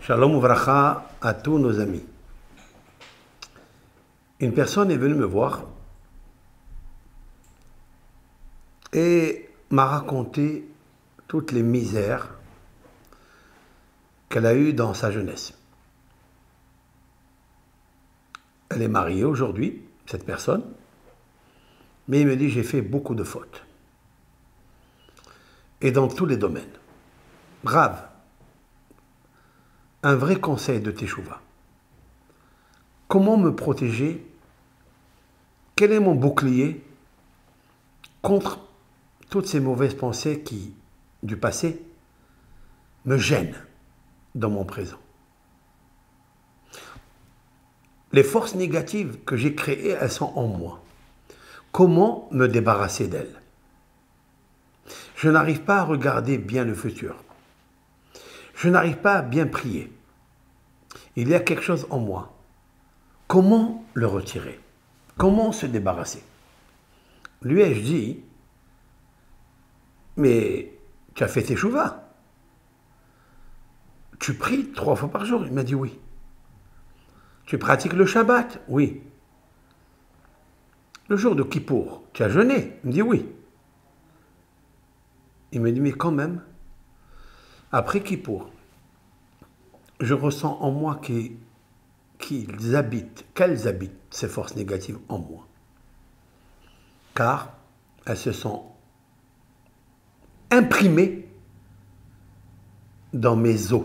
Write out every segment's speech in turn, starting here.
Shalom Uvracha à tous nos amis. Une personne est venue me voir et m'a raconté toutes les misères qu'elle a eues dans sa jeunesse. Elle est mariée aujourd'hui, cette personne, mais il me dit j'ai fait beaucoup de fautes. Et dans tous les domaines. Grave. Un vrai conseil de Teshuvah. Comment me protéger? Quel est mon bouclier contre toutes ces mauvaises pensées qui, du passé, me gênent dans mon présent? Les forces négatives que j'ai créées, elles sont en moi. Comment me débarrasser d'elles? Je n'arrive pas à regarder bien le futur. Je n'arrive pas à bien prier. Il y a quelque chose en moi. Comment le retirer? Comment se débarrasser? Lui ai-je dit, mais tu as fait tes chouvas. Tu pries 3 fois par jour? Il m'a dit oui. Tu pratiques le Shabbat? Oui. Le jour de Kippour, tu as jeûné? Il me dit oui. Il me dit, mais quand même, après Kippour, je ressens en moi qu'elles habitent ces forces négatives en moi. Car elles se sont imprimées dans mes os.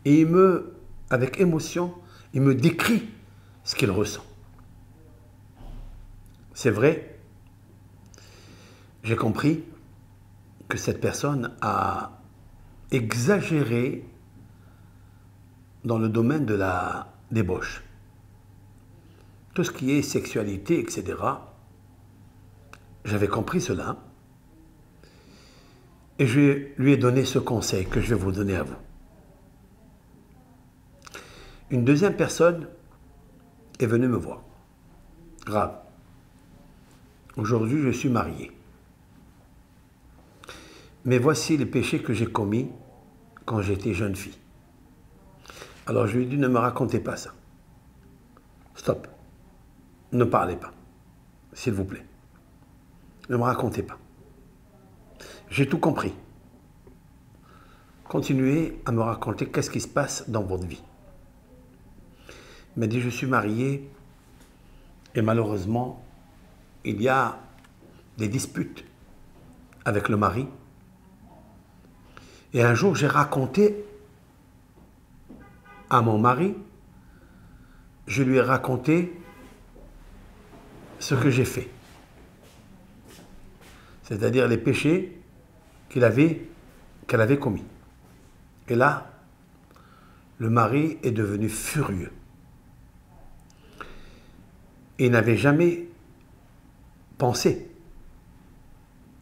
Et avec émotion, il me décrit ce qu'il ressent. C'est vrai, j'ai compris que cette personne a exagéré dans le domaine de la débauche. Tout ce qui est sexualité, etc. J'avais compris cela. Et je lui ai donné ce conseil que je vais vous donner à vous. Une deuxième personne est venue me voir. Grave. Aujourd'hui, je suis marié. Mais voici les péchés que j'ai commis quand j'étais jeune fille. Alors je lui ai dit, ne me racontez pas ça. Stop. Ne parlez pas. S'il vous plaît. Ne me racontez pas. J'ai tout compris. Continuez à me raconter qu'est-ce qui se passe dans votre vie. Il m'a dit, je suis marié et malheureusement, il y a des disputes avec le mari. Et un jour, j'ai raconté à mon mari, je lui ai raconté ce que j'ai fait. C'est-à-dire les péchés qu'elle avait commis. Et là, le mari est devenu furieux. Et il n'avait jamais pensé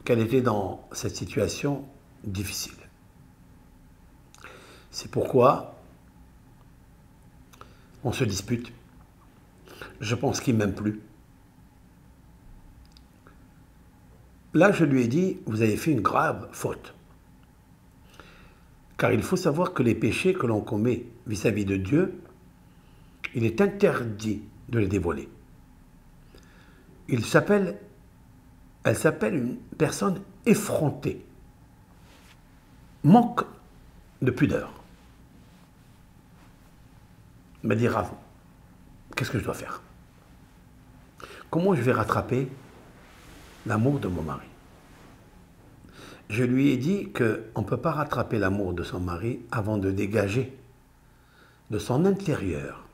qu'elle était dans cette situation difficile. C'est pourquoi on se dispute. Je pense qu'il ne m'aime plus. Là, je lui ai dit, vous avez fait une grave faute. Car il faut savoir que les péchés que l'on commet vis-à-vis de Dieu, il est interdit de les dévoiler. Elle s'appelle une personne effrontée. Manque de pudeur. Il m'a dit, Rav, qu'est-ce que je dois faire? Comment je vais rattraper l'amour de mon mari? Je lui ai dit qu'on ne peut pas rattraper l'amour de son mari avant de dégager de son intérieur.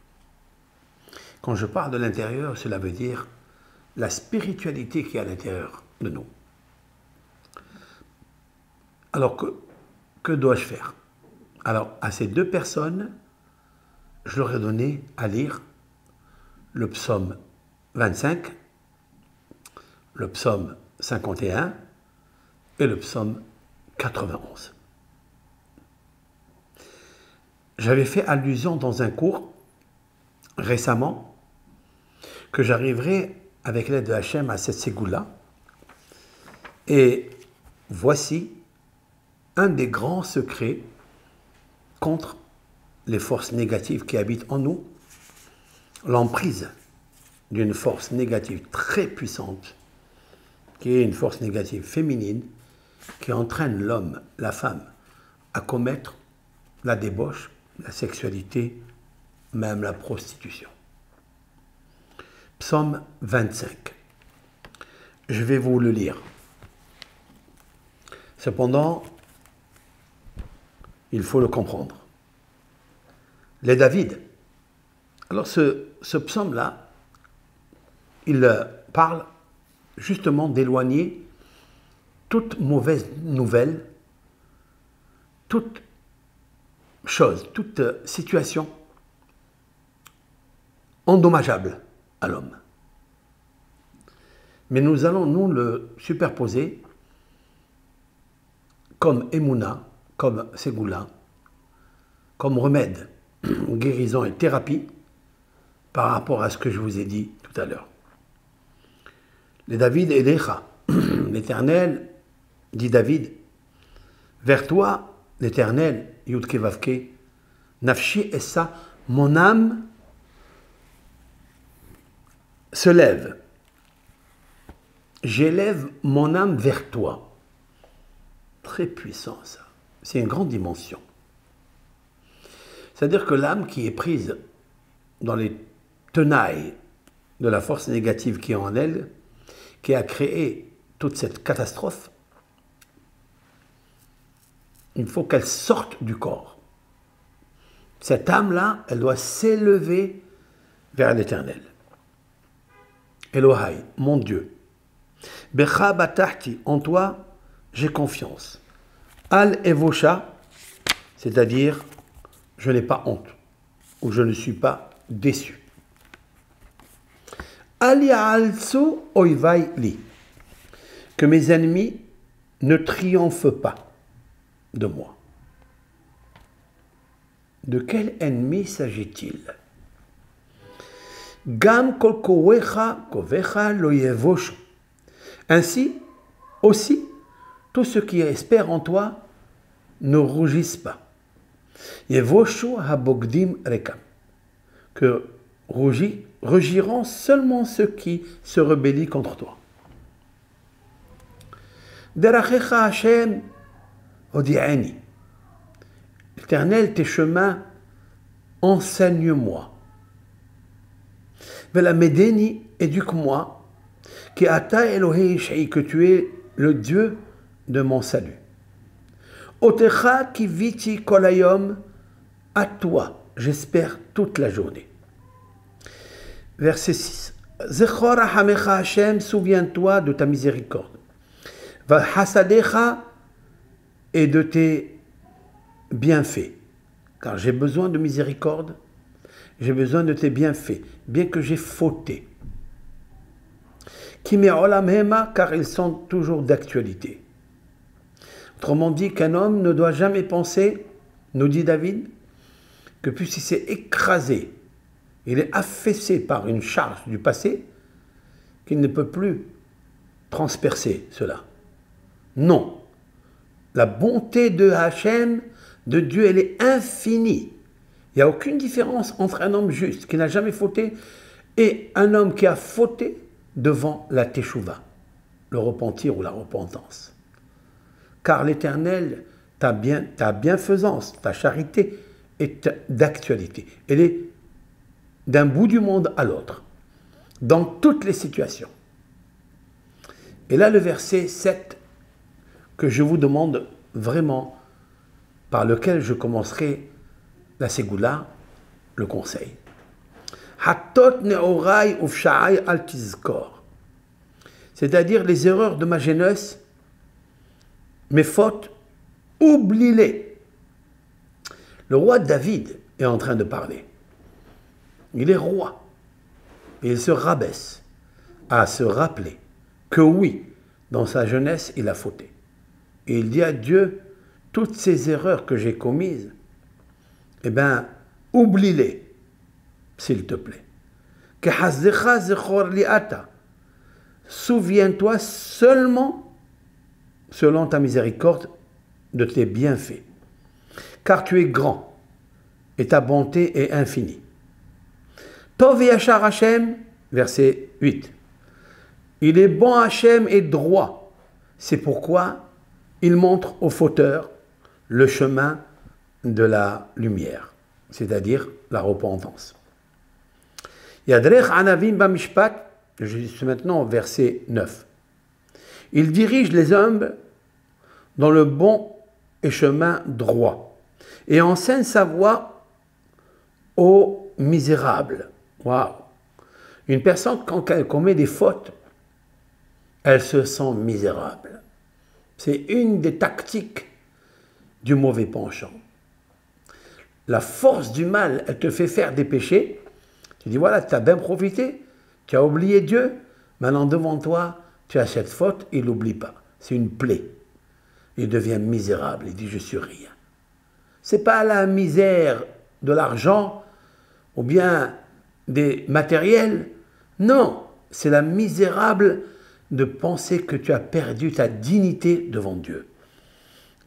Quand je parle de l'intérieur, cela veut dire la spiritualité qui est à l'intérieur de nous. Alors, que dois-je faire? Alors, à ces deux personnes, je leur ai donné à lire le psaume 25, le psaume 51 et le psaume 91. J'avais fait allusion dans un cours récemment que j'arriverai avec l'aide de Hachem à cette ségoula. Et voici un des grands secrets contre les forces négatives qui habitent en nous, l'emprise d'une force négative très puissante, qui est une force négative féminine, qui entraîne l'homme, la femme, à commettre la débauche, la sexualité, même la prostitution. Psaume 25. Je vais vous le lire. Cependant, il faut le comprendre. Les David. Alors ce psaume-là, il parle justement d'éloigner toute mauvaise nouvelle, toute chose, toute situation endommageable à l'homme. Mais nous allons nous le superposer comme émouna, comme ségoula, comme remède, guérison et thérapie par rapport à ce que je vous ai dit tout à l'heure. Les David et Lecha, l'Éternel, dit David, vers toi, l'Éternel, Yudke Vavke, Nafshi Essa, mon âme se lève. J'élève mon âme vers toi. Très puissant ça. C'est une grande dimension. C'est-à-dire que l'âme qui est prise dans les tenailles de la force négative qui est en elle, qui a créé toute cette catastrophe, il faut qu'elle sorte du corps. Cette âme-là, elle doit s'élever vers l'Éternel. Elohai, mon Dieu. Becha batahti, en toi, j'ai confiance. Al evosha, c'est-à-dire, je n'ai pas honte, ou je ne suis pas déçu. Al ya'alsu oivai li, que mes ennemis ne triomphent pas de moi. De quel ennemi s'agit-il? Gam kol kovecha lo yevoshu. Ainsi, aussi, tous ceux qui espèrent en toi ne rougissent pas. Yevoshu habogdim rekam. Que rougiront seulement ceux qui se rebellient contre toi. Derachecha Hashem odi'ani. Éternel, tes chemins, enseigne-moi. Vela medeni, éduque-moi. Ki ata Elohei Shai, que tu es le Dieu de mon salut. Otecha kiviti kolayom, à toi, j'espère toute la journée. Verset 6. Zechor hamecha Hashem, souviens-toi de ta miséricorde. Va hasadecha, et de tes bienfaits. Car j'ai besoin de miséricorde, j'ai besoin de tes bienfaits, bien que j'ai fauté. Ki me'olam hema, car ils sont toujours d'actualité. Autrement dit, qu'un homme ne doit jamais penser, nous dit David, que puisqu'il s'est écrasé, il est affaissé par une charge du passé, qu'il ne peut plus transpercer cela. Non. La bonté de Hachem, de Dieu, elle est infinie. Il n'y a aucune différence entre un homme juste qui n'a jamais fauté et un homme qui a fauté devant la teshuva, le repentir ou la repentance. Car l'Éternel, ta bienfaisance, ta charité est d'actualité. Elle est d'un bout du monde à l'autre, dans toutes les situations. Et là, le verset 7, que je vous demande vraiment, par lequel je commencerai la ségoula, le conseil. Hatot neorai ufsha'ai al tizkor. C'est-à-dire les erreurs de ma jeunesse, mes fautes, oublie-les. Le roi David est en train de parler. Il est roi. Et il se rabaisse à se rappeler que oui, dans sa jeunesse, il a fauté. Et il dit à Dieu, toutes ces erreurs que j'ai commises, eh bien, oublie-les, s'il te plaît. Souviens-toi seulement, selon ta miséricorde, de tes bienfaits. Car tu es grand, et ta bonté est infinie. Tov Yachar Hashem, verset 8. Il est bon Hashem et droit. C'est pourquoi il montre aux fauteurs le chemin de la lumière, c'est-à-dire la repentance. Yadrech Anavim Bamishpat, je suis maintenant au verset 9. Il dirige les hommes dans le bon et chemin droit et enseigne sa voie aux misérables. Waouh! Une personne, quand elle commet des fautes, elle se sent misérable. C'est une des tactiques du mauvais penchant. La force du mal, elle te fait faire des péchés. Tu dis, voilà, tu as bien profité, tu as oublié Dieu, maintenant devant toi, tu as cette faute, il n'oublie pas. C'est une plaie. Il devient misérable, il dit, je suis rien. Ce n'est pas la misère de l'argent ou bien des matériels, non, c'est la misérable de penser que tu as perdu ta dignité devant Dieu.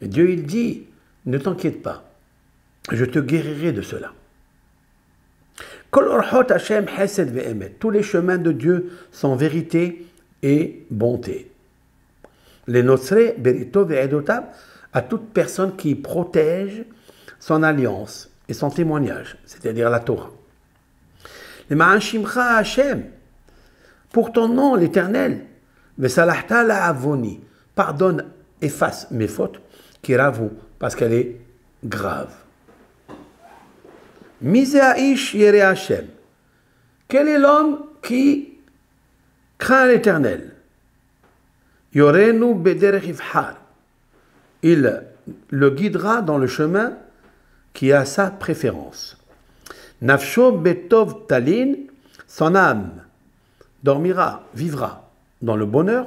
Et Dieu, il dit, ne t'inquiète pas, je te guérirai de cela. Tous les chemins de Dieu sont vérité et bonté. Les notzre, berito ve'edotav, à toute personne qui protège son alliance et son témoignage, c'est-à-dire la Torah. Les ma'anshimcha Hashem, pour ton nom, l'Éternel, ve'salahta la'avoni, pardonne, efface mes fautes, kiravu, parce qu'elle est grave. Miséaïch yere Hashem. Quel est l'homme qui craint l'Éternel? Yorenu bederech ivhar. Il le guidera dans le chemin qui a sa préférence. Nafsho betov talin, son âme dormira, vivra dans le bonheur,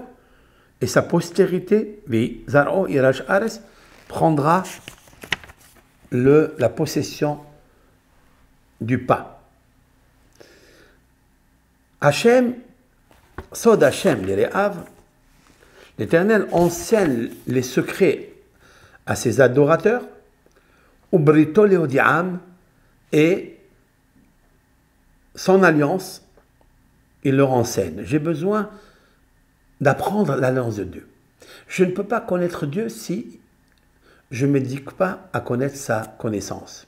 et sa postérité, vi zaro irash ares, prendra la possession du pas. Hachem, Sod Hachem, l'Éternel enseigne les secrets à ses adorateurs, Ubrito Leodiam, et son alliance, il leur enseigne. J'ai besoin d'apprendre l'alliance de Dieu. Je ne peux pas connaître Dieu si je ne me dédie pas à connaître sa connaissance.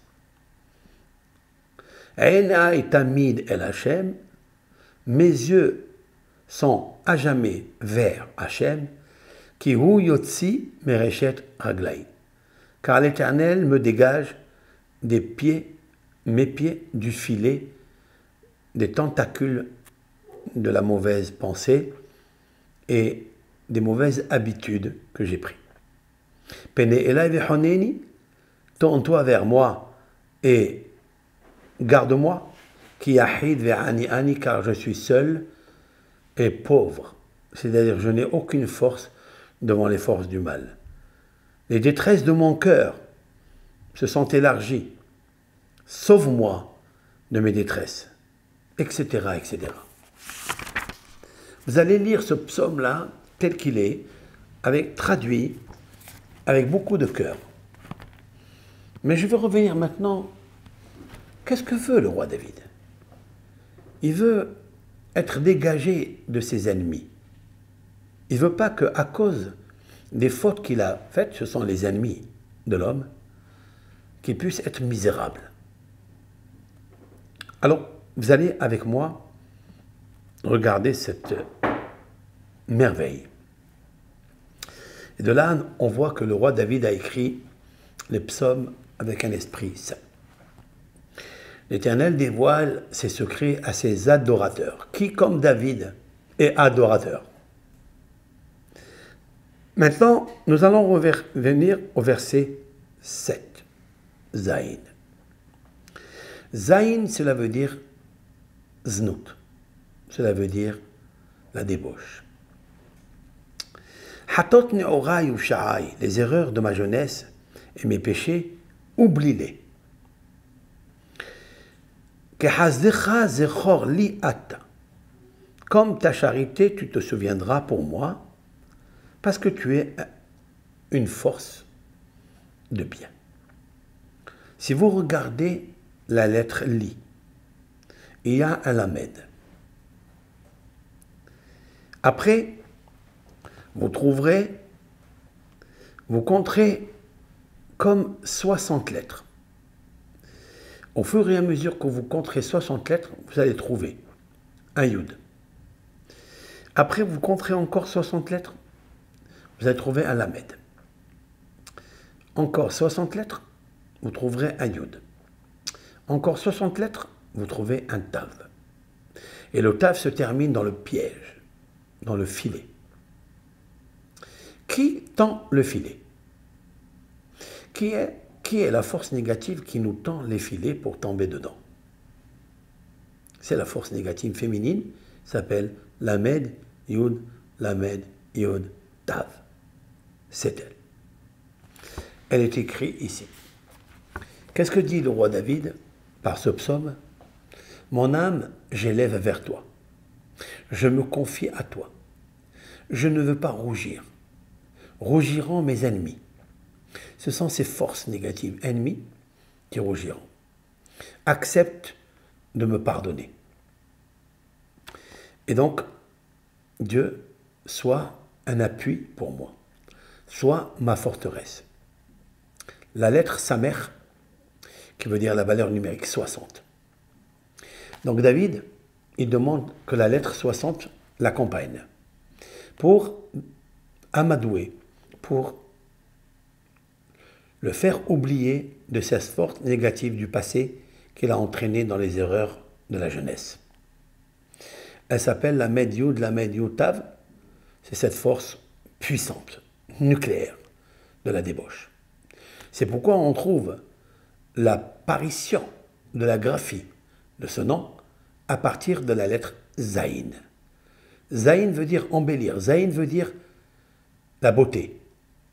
Eina et Tamid El Hachem, mes yeux sont à jamais vers Hachem, qui hu yotzi mereshet raglai, car l'Éternel me dégage des pieds, mes pieds du filet, des tentacules de la mauvaise pensée et des mauvaises habitudes que j'ai prises. Pene elai vechoneni, tourne-toi vers moi et garde-moi, qui yahid ve'ani ani, car je suis seul et pauvre, c'est-à-dire je n'ai aucune force devant les forces du mal. Les détresses de mon cœur se sont élargies. Sauve-moi de mes détresses, etc., etc. Vous allez lire ce psaume-là tel qu'il est, traduit avec beaucoup de cœur. Mais je veux revenir maintenant. Qu'est-ce que veut le roi David? Il veut être dégagé de ses ennemis. Il ne veut pas qu'à cause des fautes qu'il a faites, ce sont les ennemis de l'homme, qu'il puisse être misérable. Alors, vous allez avec moi regarder cette merveille. Et de là, on voit que le roi David a écrit les psaumes avec un esprit saint. L'Éternel dévoile ses secrets à ses adorateurs, qui, comme David, est adorateur. Maintenant, nous allons revenir au verset 7, Zayin. Zayin, cela veut dire znout, cela veut dire la débauche. Hatot ne'orai ou sha'ai, les erreurs de ma jeunesse et mes péchés, oublie-les. Comme ta charité, tu te souviendras pour moi, parce que tu es une force de bien. Si vous regardez la lettre Li. Il y a un Lamed. Après, vous compterez comme 60 lettres. Au fur et à mesure que vous compterez 60 lettres, vous allez trouver un Yud. Après, vous compterez encore 60 lettres, vous allez trouver un Lamed. Encore 60 lettres, vous trouverez un Yud. Encore 60 lettres, vous trouvez un Tav. Et le Tav se termine dans le piège, dans le filet. Qui tend le filet? Qui est la force négative qui nous tend les filets pour tomber dedans? C'est la force négative féminine, s'appelle Lamed, Yud, Lamed, Yud, Tav. C'est elle. Elle est écrite ici. Qu'est-ce que dit le roi David par ce psaume? Mon âme, j'élève vers toi. Je me confie à toi. Je ne veux pas rougir. Rougiront mes ennemis. Ce sont ces forces négatives ennemies qui rougiront. Accepte de me pardonner. Et donc, Dieu soit un appui pour moi, soit ma forteresse. La lettre Samer, qui veut dire la valeur numérique 60. Donc David, il demande que la lettre 60 l'accompagne pour amadouer, pour le faire oublier de cette force négative du passé qu'il a entraîné dans les erreurs de la jeunesse. Elle s'appelle la Med-Yud, la Med-Yud Tav. C'est cette force puissante, nucléaire, de la débauche. C'est pourquoi on trouve l'apparition de la graphie de ce nom à partir de la lettre Zayin. Zayin veut dire embellir, Zayin veut dire la beauté.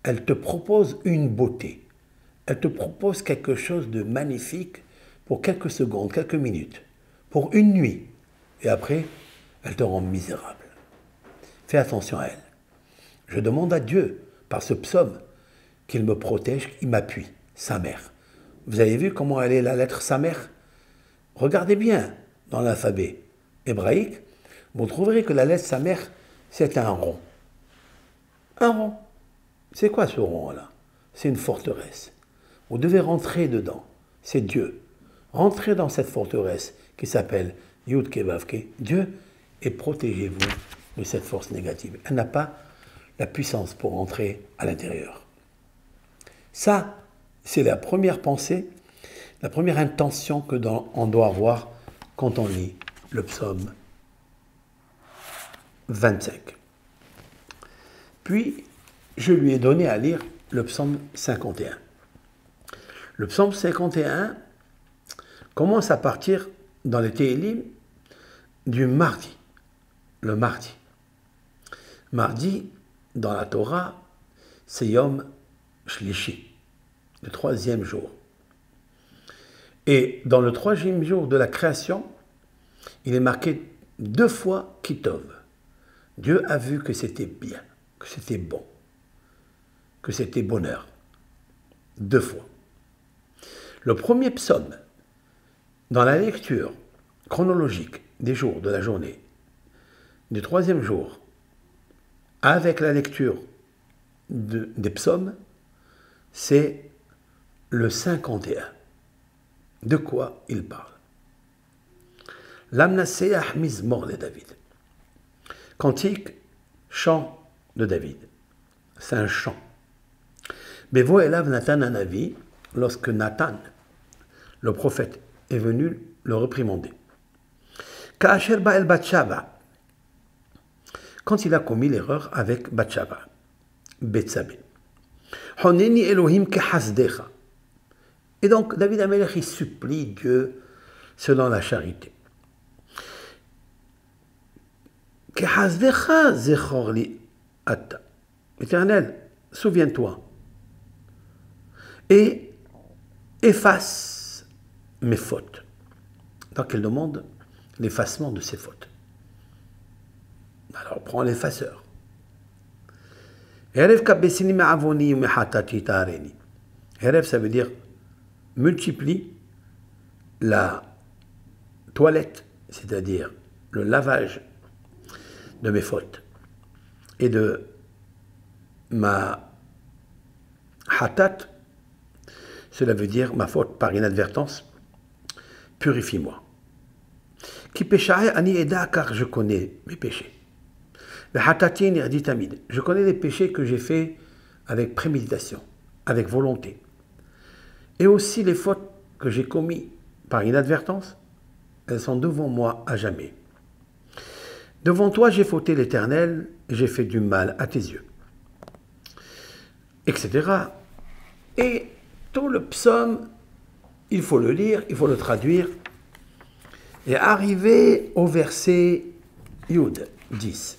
Elle te propose une beauté. Elle te propose quelque chose de magnifique pour quelques secondes, quelques minutes, pour une nuit. Et après, elle te rend misérable. Fais attention à elle. Je demande à Dieu, par ce psaume, qu'il me protège, qu'il m'appuie. Sa mère. Vous avez vu comment elle est la lettre sa mère? Regardez bien dans l'alphabet hébraïque, vous trouverez que la lettre sa mère, c'est un rond. Un rond. C'est quoi ce rond-là? C'est une forteresse. Vous devez rentrer dedans. C'est Dieu. Rentrez dans cette forteresse qui s'appelle Yud Kevavke. Dieu, et protégez-vous de cette force négative. Elle n'a pas la puissance pour entrer à l'intérieur. Ça, c'est la première pensée, la première intention que on doit avoir quand on lit le psaume 25. Puis, je lui ai donné à lire le psaume 51. Le psaume 51 commence à partir dans les Télim du mardi, le mardi. Mardi, dans la Torah, c'est Yom Shlishi, le troisième jour. Et dans le troisième jour de la création, il est marqué 2 fois Kitov. Dieu a vu que c'était bien, que c'était bon, que c'était bonheur. 2 fois. Le premier psaume, dans la lecture chronologique des jours de la journée, du troisième jour, avec la lecture des psaumes, c'est le 51. De quoi il parle? L'Amnaseach Mizmor de David. Cantique, chant de David. C'est un chant. Bevo elav Nathan Anavi, lorsque Nathan, le prophète, est venu le réprimander. Ka'asher ba'el Batshava, quand il a commis l'erreur avec Batshava, Betsabé. Honeni Elohim kehasdecha. Et donc, David Amelech, il supplie Dieu selon la charité. Kehasdecha zechor li ata. Éternel, souviens-toi. Et efface mes fautes. Donc, il demande l'effacement de ses fautes. Alors, prends l'effaceur. Erev kabesini ma'avoni mehatati tareni. Erev, ça veut dire multiplie la toilette, c'est-à-dire le lavage de mes fautes et de ma hatat, cela veut dire ma faute par inadvertance, purifie-moi. Qui péchaï ani eda, car je connais mes péchés. Je connais les péchés que j'ai faits avec préméditation, avec volonté. Et aussi les fautes que j'ai commises par inadvertance, elles sont devant moi à jamais. Devant toi, j'ai fauté l'Éternel, et j'ai fait du mal à tes yeux. Etc. Et tout le psaume, il faut le lire, il faut le traduire. Et arrivé au verset Yud 10.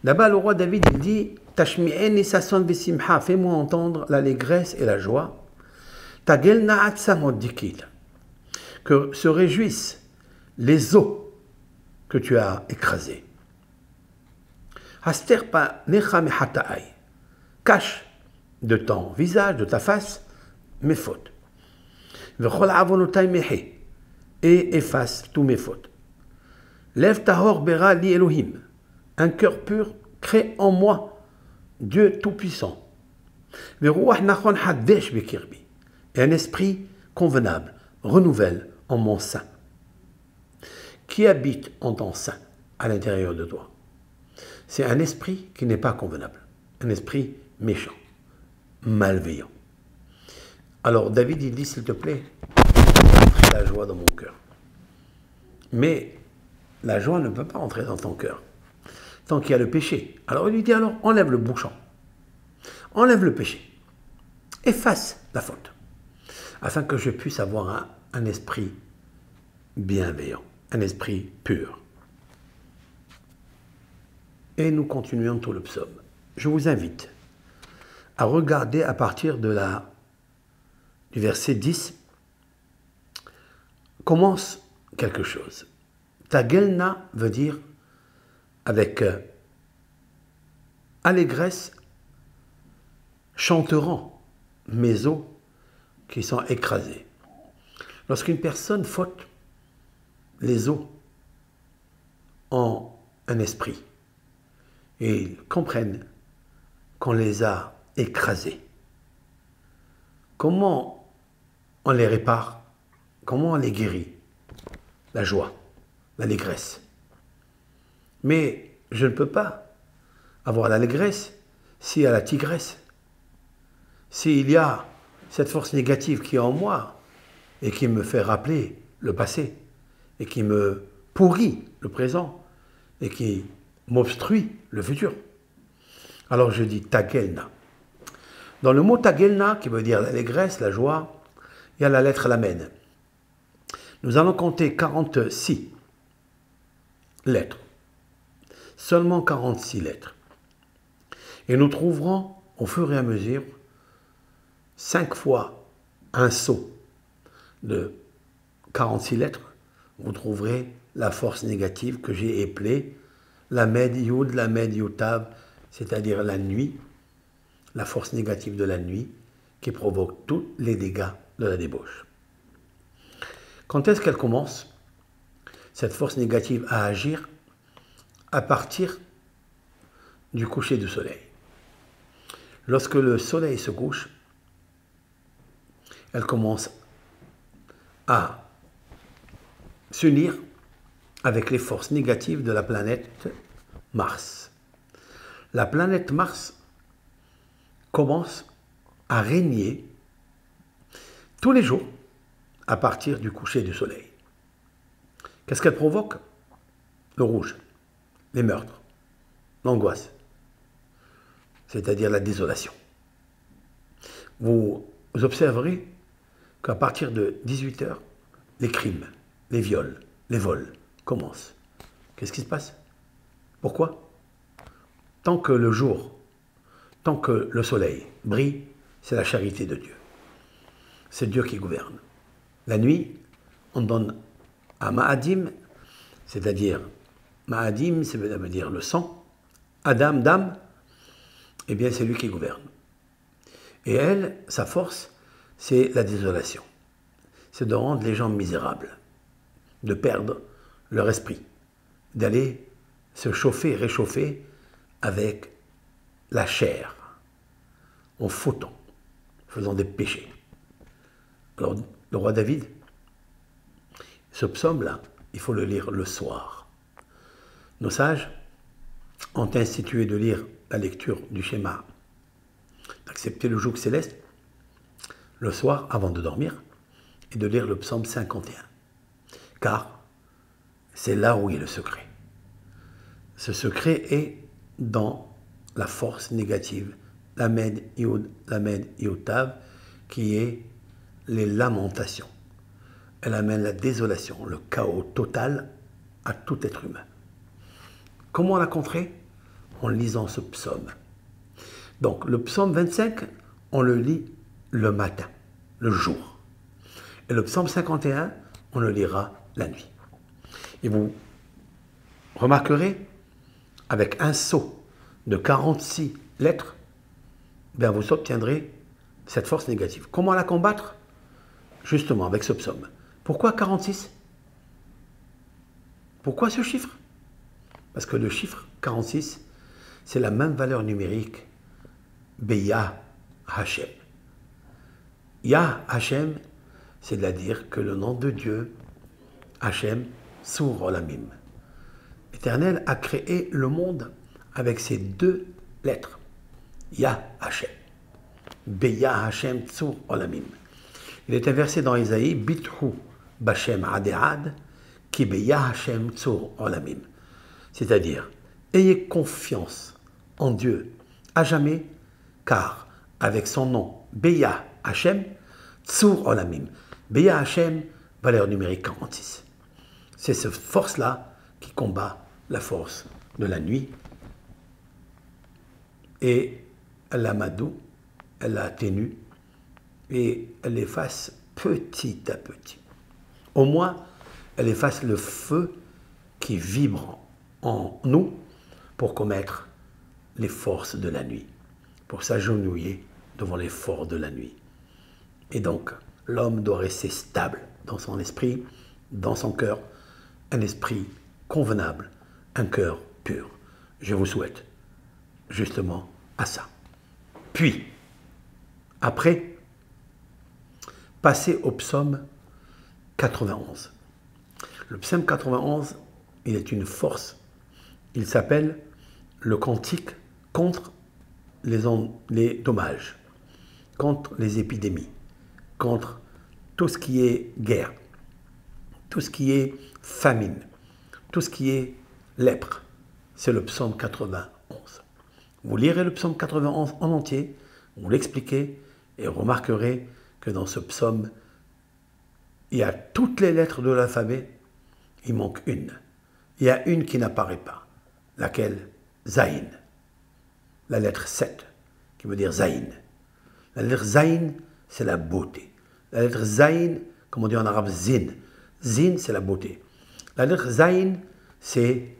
Là-bas, le roi David, il dit « Tashmi'eni sason besimha » fais-moi entendre l'allégresse et la joie. « Tagel na'at samodikil » que se réjouissent les os que tu as écrasés. « Haster pa necha mehata'ai » cache de ton visage, de ta face, mes fautes. « V'chol avonotai mehe » et efface tous mes fautes. « Lève tahor bera li Elohim » un cœur pur, crée en moi, Dieu Tout-Puissant. Et un esprit convenable, renouvelle en mon sein. Qui habite en ton sein, à l'intérieur de toi? C'est un esprit qui n'est pas convenable, un esprit méchant, malveillant. Alors David, il dit, s'il te plaît, entre la joie dans mon cœur. Mais la joie ne peut pas entrer dans ton cœur tant qu'il y a le péché. Alors il lui dit, alors enlève le bouchon, enlève le péché, efface la faute, afin que je puisse avoir un esprit bienveillant, un esprit pur. Et nous continuons tout le psaume. Je vous invite à regarder à partir du verset 10, commence quelque chose. Tagelna veut dire avec allégresse, chanteront mes os qui sont écrasés. Lorsqu'une personne faute, les os ont un esprit et ils comprennent qu'on les a écrasés. Comment on les répare? Comment on les guérit? La joie, l'allégresse. Mais je ne peux pas avoir l'allégresse s'il y a la tigresse. S'il y a cette force négative qui est en moi et qui me fait rappeler le passé et qui me pourrit le présent et qui m'obstrue le futur. Alors je dis tagelna. Dans le mot tagelna, qui veut dire l'allégresse, la joie, il y a la lettre lamed. Nous allons compter 46 lettres. Seulement 46 lettres. Et nous trouverons au fur et à mesure 5 fois un saut de 46 lettres. Vous trouverez la force négative que j'ai épelée, la med yud, la med yutav, c'est-à-dire la nuit, la force négative de la nuit qui provoque tous les dégâts de la débauche. Quand est-ce qu'elle commence, cette force négative, à agir? À partir du coucher du soleil. Lorsque le soleil se couche, elle commence à s'unir avec les forces négatives de la planète Mars. La planète Mars commence à régner tous les jours à partir du coucher du soleil. Qu'est-ce qu'elle provoque? Le rouge, les meurtres, l'angoisse, c'est-à-dire la désolation. Vous observerez qu'à partir de 18h, les crimes, les viols, les vols commencent. Qu'est-ce qui se passe? Pourquoi? Tant que le jour, tant que le soleil brille, c'est la charité de Dieu. C'est Dieu qui gouverne. La nuit, on donne à Ma'adim, c'est-à-dire Ma'adim, ça veut dire le sang, Adam, dame, eh bien c'est lui qui gouverne. Et elle, sa force, c'est la désolation. c'est de rendre les gens misérables, de perdre leur esprit, d'aller se chauffer, réchauffer avec la chair, en fautant, faisant des péchés. Alors, le roi David, ce psaume-là, il faut le lire le soir. Nos sages ont institué de lire la lecture du schéma, d'accepter le joug céleste le soir avant de dormir et de lire le psaume 51. Car c'est là où est le secret. Ce secret est dans la force négative, Lamed Yud Tav, qui est les lamentations. Elle amène la désolation, le chaos total à tout être humain. Comment la contrer? En lisant ce psaume. Donc, le psaume 25, on le lit le matin, le jour. Et le psaume 51, on le lira la nuit. Et vous remarquerez, avec un sceau de 46 lettres, bien vous obtiendrez cette force négative. Comment la combattre? Justement, avec ce psaume. Pourquoi 46? Pourquoi ce chiffre? Parce que le chiffre 46, c'est la même valeur numérique Beya Hashem. Ya Hashem, c'est-à-dire que le nom de Dieu, Hashem, Sur Olamim. L'Éternel a créé le monde avec ces deux lettres. Ya Hashem. Beya Hashem, Sur Olamim. Il est inversé dans Isaïe, Bithu Bashem Adead, Ki Beya Hashem, Sur Olamim. C'est-à-dire, ayez confiance en Dieu à jamais, car avec son nom Beya Hashem, Tsur Olamim. Beya Hashem, valeur numérique 46. C'est cette force-là qui combat la force de la nuit. Et elle l'amadoue, elle l'atténue et elle efface petit à petit. Au moins, elle efface le feu qui vibre en nous pour commettre les forces de la nuit, pour s'agenouiller devant les forces de la nuit. Et donc, l'homme doit rester stable dans son esprit, dans son cœur, un esprit convenable, un cœur pur. Je vous souhaite justement à ça. Puis, après, passez au psaume 91. Le psaume 91, il est une force. Il s'appelle le cantique contre les dommages, contre les épidémies, contre tout ce qui est guerre, tout ce qui est famine, tout ce qui est lèpre. C'est le psaume 91. Vous lirez le psaume 91 en entier, vous l'expliquez et remarquerez que dans ce psaume, il y a toutes les lettres de l'alphabet, il manque une. Il y a une qui n'apparaît pas. Laquelle? Zayin. La lettre 7, qui veut dire Zayin. La lettre Zayin, c'est la beauté. La lettre Zayin, comme on dit en arabe, Zin. Zin, c'est la beauté. La lettre Zayin, c'est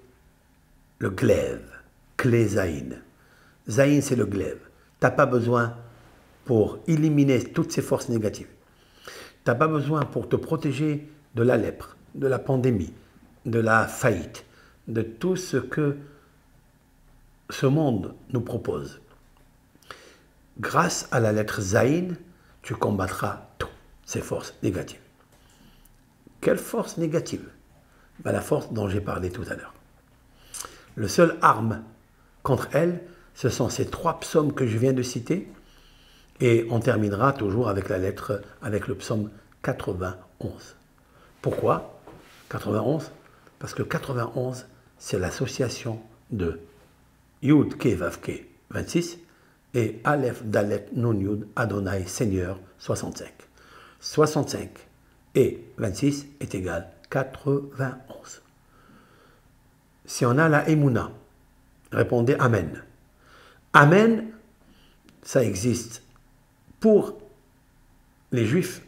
le glaive. Clé Zayin. Zayin, c'est le glaive. Tu n'as pas besoin pour éliminer toutes ces forces négatives. Tu n'as pas besoin pour te protéger de la lèpre, de la pandémie, de la faillite, de tout ce que ce monde nous propose. Grâce à la lettre Zayin, tu combattras toutes ces forces négatives. Quelle force négative? Ben, la force dont j'ai parlé tout à l'heure. Le seul arme contre elle, ce sont ces trois psaumes que je viens de citer, et on terminera toujours avec avec le psaume 91. Pourquoi 91? Parce que 91, c'est l'association de Yud Ke Vav Ke 26 et Aleph Dalet Nun Yud Adonai Seigneur 65. 65 et 26 est égal 91. Si on a la Emouna, répondez Amen. Amen, ça existe pour les Juifs,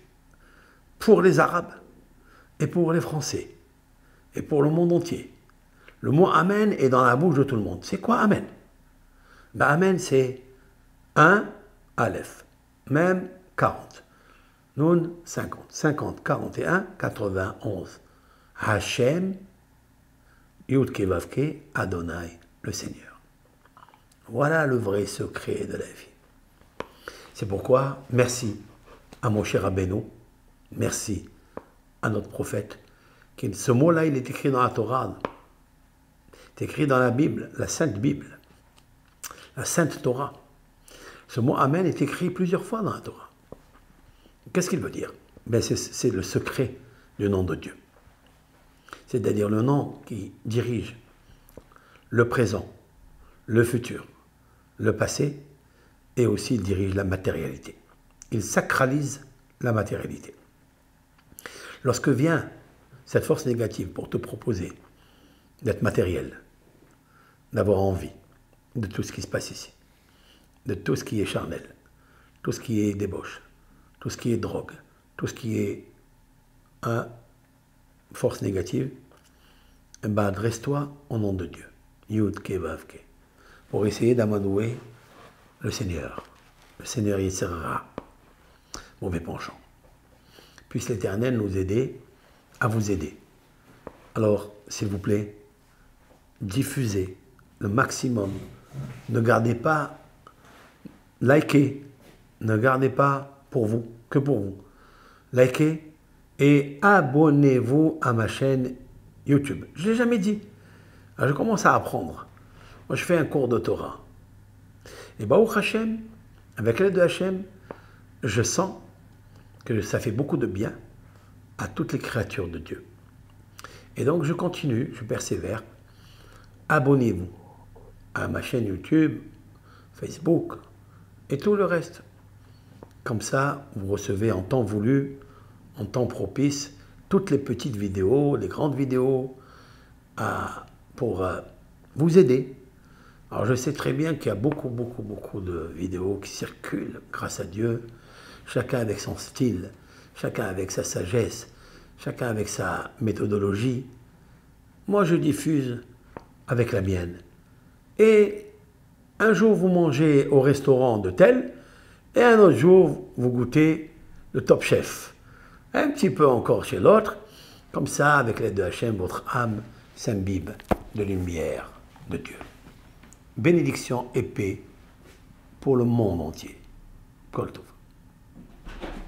pour les Arabes et pour les Français et pour le monde entier. Le mot Amen est dans la bouche de tout le monde. C'est quoi Amen? Ben, Amen, c'est 1 Aleph, même 40. Nun 50. 50, 41, 91. Hachem, Yud Ke Vav Ke, Adonai, le Seigneur. Voilà le vrai secret de la vie. C'est pourquoi, merci à mon cher Rabbeinu, merci à notre prophète. Ce mot-là, il est écrit dans la Torah. C'est écrit dans la Bible, la Sainte Bible, la Sainte Torah. Ce mot Amen est écrit plusieurs fois dans la Torah. Qu'est-ce qu'il veut dire? C'est le secret du nom de Dieu. C'est-à-dire le nom qui dirige le présent, le futur, le passé, et aussi il dirige la matérialité. Il sacralise la matérialité. Lorsque vient cette force négative pour te proposer d'être matériel, d'avoir envie de tout ce qui se passe ici, de tout ce qui est charnel, tout ce qui est débauche, tout ce qui est drogue, tout ce qui est force négative, eh ben adresse-toi au nom de Dieu, Yud Ke Vav Ke, pour essayer d'amadouer le Seigneur Yetzirah, mauvais penchant. Puisse l'Éternel nous aider à vous aider. Alors, s'il vous plaît, diffusez le maximum. Ne gardez pas, likez, ne gardez pas pour vous, que pour vous. Likez et abonnez-vous à ma chaîne YouTube. Je ne l'ai jamais dit. Alors, je commence à apprendre. Moi, je fais un cours de Torah. Et Baruch Hashem, avec l'aide de Hashem, je sens que ça fait beaucoup de bien à toutes les créatures de Dieu. Et donc, je continue, je persévère. Abonnez-vous à ma chaîne YouTube, Facebook et tout le reste. Comme ça, vous recevez en temps voulu, en temps propice, toutes les petites vidéos, les grandes vidéos, pour vous aider. Alors je sais très bien qu'il y a beaucoup de vidéos qui circulent, grâce à Dieu, chacun avec son style, chacun avec sa sagesse, chacun avec sa méthodologie. Moi je diffuse avec la mienne. Et un jour vous mangez au restaurant de tel, et un autre jour vous goûtez le Top Chef. Un petit peu encore chez l'autre, comme ça, avec l'aide de Hachem, votre âme s'imbibe de lumière de Dieu. Bénédiction et paix pour le monde entier. Kol Tov.